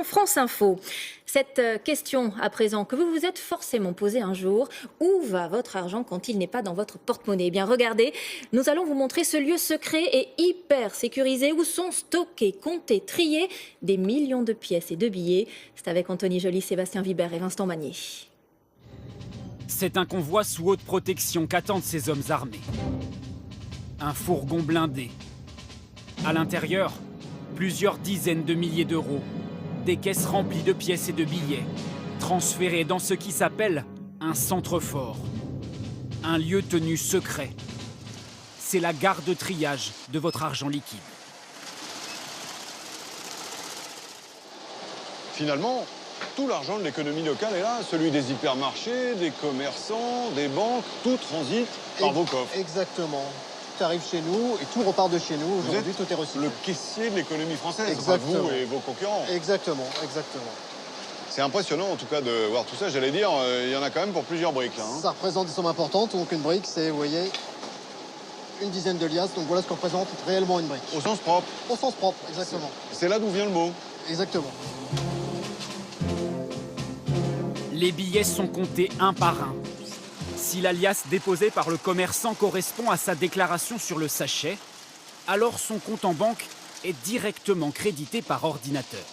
France Info. Cette question à présent que vous vous êtes forcément posée un jour, où va votre argent quand il n'est pas dans votre porte-monnaie? Eh bien regardez, nous allons vous montrer ce lieu secret et hyper sécurisé où sont stockés, comptés, triés des millions de pièces et de billets. C'est avec Anthony Joly, Sébastien Vibert et Vincent Magnier. C'est un convoi sous haute protection qu'attendent ces hommes armés. Un fourgon blindé. À l'intérieur, plusieurs dizaines de milliers d'euros. Des caisses remplies de pièces et de billets, transférés dans ce qui s'appelle un centre-fort. Un lieu tenu secret. C'est la gare de triage de votre argent liquide. Finalement, tout l'argent de l'économie locale est là, celui des hypermarchés, des commerçants, des banques, tout transite par vos coffres. Exactement. Tout arrive chez nous et tout repart de chez nous. Aujourd'hui, tout est recyclé. Le caissier de l'économie française, Exactement. vous et vos concurrents. Exactement, exactement. C'est impressionnant en tout cas de voir tout ça. J'allais dire, il y en a quand même pour plusieurs briques là. Ça représente des sommes importantes. Donc une brique, c'est, vous voyez, une dizaine de liasses. Donc voilà ce que représente réellement une brique. Au sens propre. Au sens propre, exactement. C'est là d'où vient le mot. Exactement. Les billets sont comptés un par un. Si l'alias déposé par le commerçant correspond à sa déclaration sur le sachet, alors son compte en banque est directement crédité par ordinateur.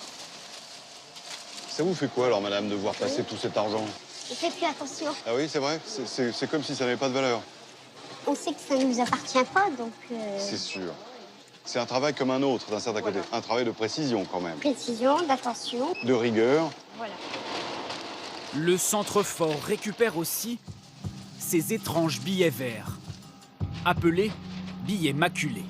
Ça vous fait quoi alors, madame, de voir passer tout cet argent? On fait plus attention. Ah oui, c'est vrai. C'est comme si ça n'avait pas de valeur. On sait que ça ne nous appartient pas, donc... C'est sûr. C'est un travail comme un autre, d'un certain côté. Un travail de précision, quand même. Précision, d'attention. De rigueur. Voilà. Le centre-fort récupère aussi ces étranges billets verts, appelés billets maculés.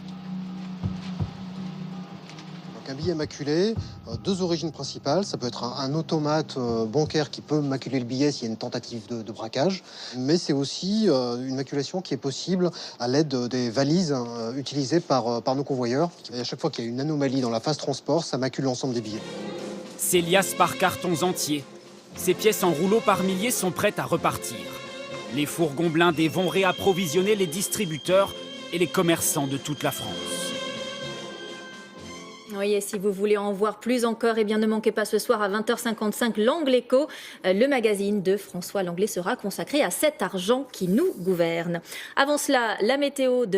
Donc un billet maculé, deux origines principales. Ça peut être un automate bancaire qui peut maculer le billet s'il y a une tentative de braquage. Mais c'est aussi une maculation qui est possible à l'aide des valises utilisées par nos convoyeurs. Et à chaque fois qu'il y a une anomalie dans la phase transport, ça macule l'ensemble des billets. Ces liasses par cartons entiers, ces pièces en rouleaux par milliers sont prêtes à repartir. Les fourgons blindés vont réapprovisionner les distributeurs et les commerçants de toute la France. Oui, et si vous voulez en voir plus encore, eh bien ne manquez pas ce soir à 20h55 l'Angle Écho. Le magazine de François Langlais sera consacré à cet argent qui nous gouverne. Avant cela, la météo de